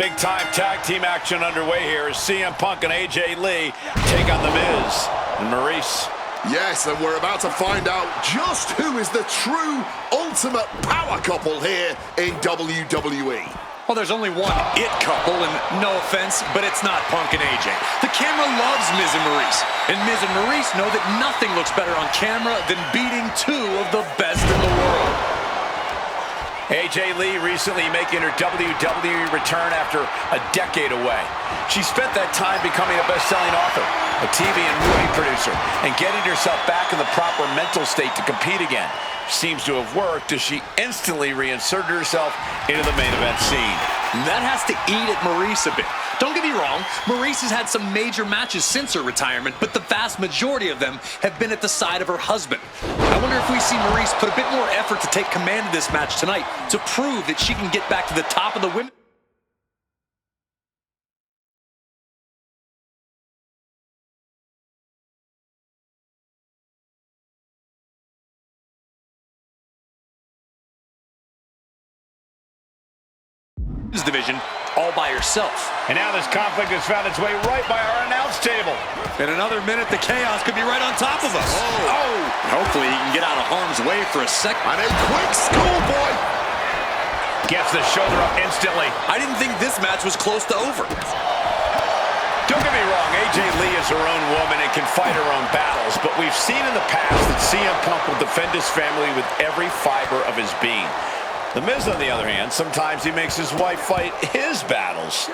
Big-time tag team action underway here as CM Punk and AJ Lee take on The Miz and Maurice. Yes, and we're about to find out just who is the true ultimate power couple here in WWE. Well, there's only one it couple, and no offense, but it's not Punk and AJ. The camera loves Miz and Maurice, and Miz and Maurice know that nothing looks better on camera than beating two of the best in the world. AJ Lee recently making her WWE return after a decade away. She spent that time becoming a best-selling author, a TV and movie producer, and getting herself back in the proper mental state to compete again. Seems to have worked as she instantly reinserted herself into the main event scene. That has to eat at Maurice a bit. Don't get me wrong, Maurice has had some major matches since her retirement, but the vast majority of them have been at the side of her husband. I wonder if we see Maurice put a bit more effort to take command of this match tonight to prove that she can get back to the top of the women. Division all by herself. And now this conflict has found its way right by our announce table. In another minute, the chaos could be right on top of us. Oh! Hopefully he can get out of harm's way for a second. And a quick schoolboy. Gets the shoulder up instantly. I didn't think this match was close to over. Don't get me wrong, AJ Lee is her own woman and can fight her own battles, but we've seen in the past that CM Punk will defend his family with every fiber of his being. The Miz, on the other hand, sometimes he makes his wife fight his battles.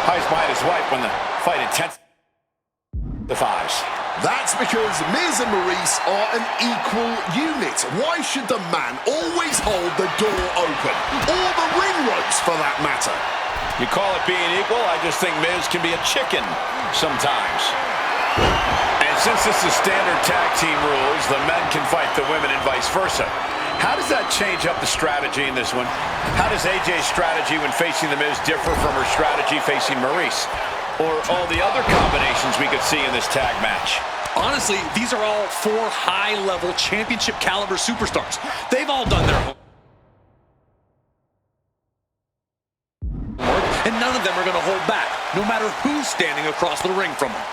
Highs behind his wife when the fight intensifies. That's because Miz and Maurice are an equal unit. Why should the man always hold the door open? Or the ring ropes, for that matter. You call it being equal? I just think Miz can be a chicken sometimes. And since this is standard tag team rules, the men can fight the women and vice versa. How does that change up the strategy in this one? How does AJ's strategy when facing The Miz differ from her strategy facing Maurice? Or all the other combinations we could see in this tag match? Honestly, these are all four high-level championship caliber superstars. They've all done their homework, and none of them are going to hold back, no matter who's standing across the ring from them.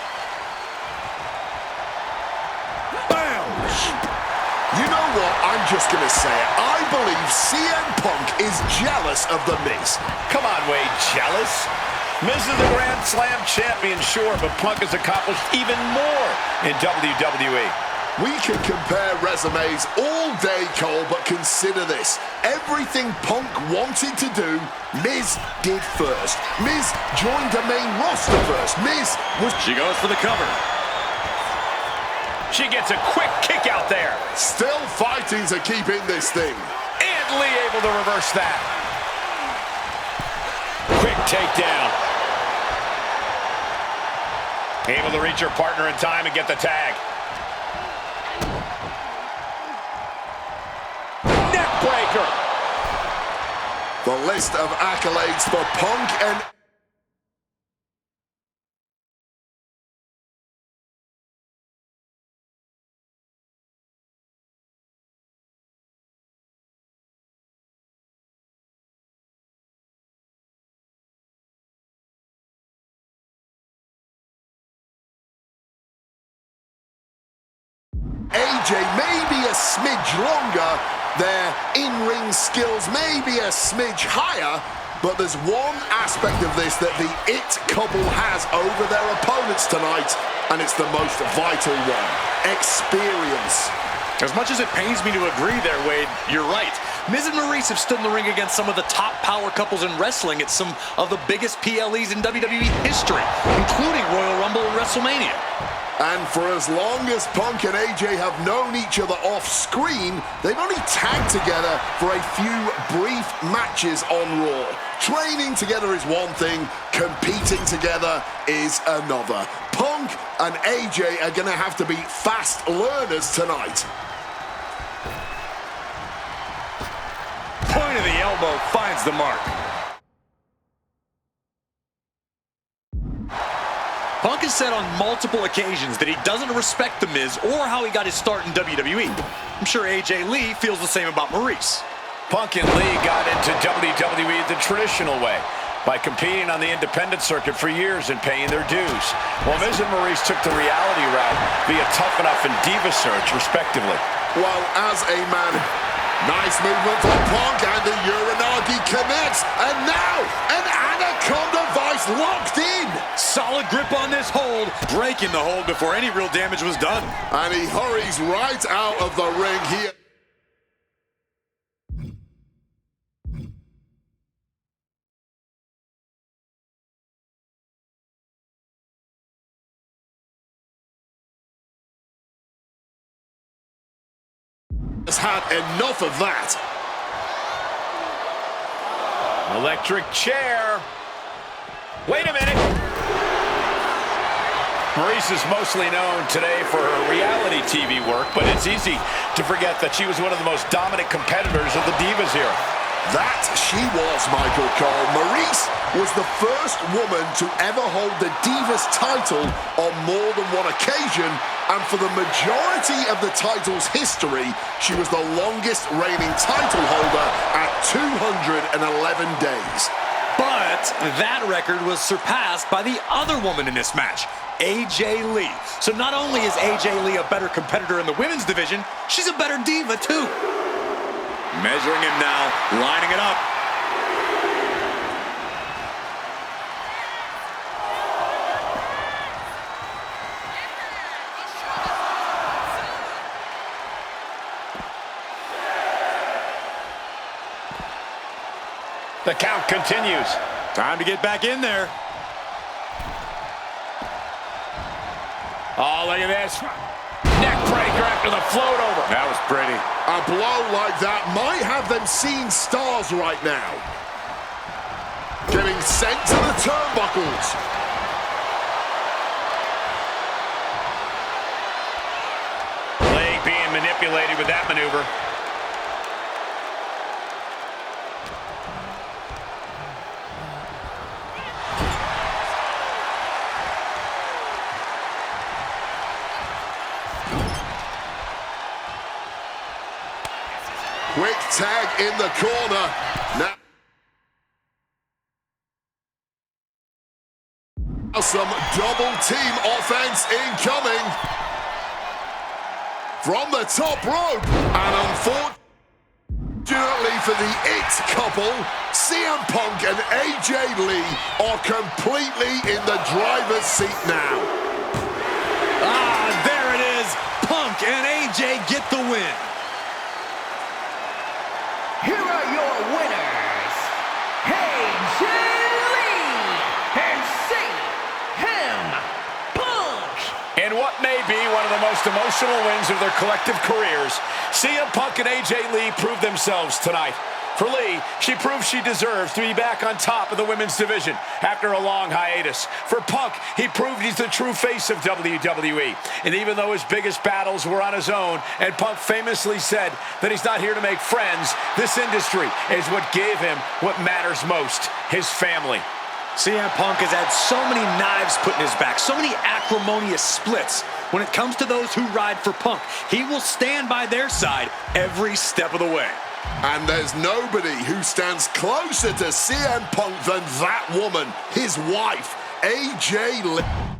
You know what? I'm just going to say it. I believe CM Punk is jealous of The Miz. Come on, Wade, jealous? Miz is the Grand Slam champion, sure, but Punk has accomplished even more in WWE. We can compare resumes all day, Cole, but consider this. Everything Punk wanted to do, Miz did first. Miz joined the main roster first. Miz was... She goes for the cover. She gets a quick kick out there. Still fighting to keep in this thing. And Lee able to reverse that. Quick takedown. Able to reach her partner in time and get the tag. Neck breaker. The list of accolades for Punk and... AJ may be a smidge longer, their in-ring skills may be a smidge higher, but there's one aspect of this that the It couple has over their opponents tonight, and it's the most vital one: experience. As much as it pains me to agree there, Wade, you're right. Miz and Maurice have stood in the ring against some of the top power couples in wrestling at some of the biggest PLEs in WWE history, including Royal Rumble and WrestleMania. And for as long as Punk and AJ have known each other off-screen, they've only tagged together for a few brief matches on Raw. Training together is one thing, competing together is another. Punk and AJ are going to have to be fast learners tonight. Point of the elbow finds the mark. Punk has said on multiple occasions that he doesn't respect The Miz or how he got his start in WWE. I'm sure AJ Lee feels the same about Maurice. Punk and Lee got into WWE the traditional way. by competing on the independent circuit for years and paying their dues. Well, Miz and Maurice took the reality route via Tough Enough and Diva Search, respectively. Well, as a man, nice movement from Punk, and the Uranagi connects, and now an Anaconda Vice locked in. Solid grip on this hold, breaking the hold before any real damage was done. And he hurries right out of the ring here. Has had enough of that. Electric chair. Wait a minute. Maurice is mostly known today for her reality TV work, but it's easy to forget that she was one of the most dominant competitors of the Divas era. That she was, Michael Cole. Maurice was the first woman to ever hold the Divas title on more than one occasion, and for the majority of the title's history, she was the longest reigning title holder at 211 days. But that record was surpassed by the other woman in this match, AJ Lee. So not only is AJ Lee a better competitor in the women's division, she's a better diva too. Measuring him now, lining it up. The count continues. Time to get back in there. Oh, look at this. Neck breaker after the float over. That was pretty. A blow like that might have them seeing stars right now. Getting sent to the turnbuckles. Leg being manipulated with that maneuver. Quick tag in the corner. Now some double team offense incoming. From the top rope. And unfortunately for the It couple, CM Punk and AJ Lee are completely in the driver's seat now. Ah, there it is. Punk and AJ get the win. Here are your winners, AJ Lee and CM Punk. In what may be one of the most emotional wins of their collective careers, CM Punk and AJ Lee proved themselves tonight. For Lee, she proved she deserves to be back on top of the women's division after a long hiatus. For Punk, he proved he's the true face of WWE. And even though his biggest battles were on his own, and Punk famously said that he's not here to make friends, this industry is what gave him what matters most, his family. CM Punk has had so many knives put in his back, so many acrimonious splits. When it comes to those who ride for Punk, he will stand by their side every step of the way. And there's nobody who stands closer to CM Punk than that woman, his wife, AJ Lee.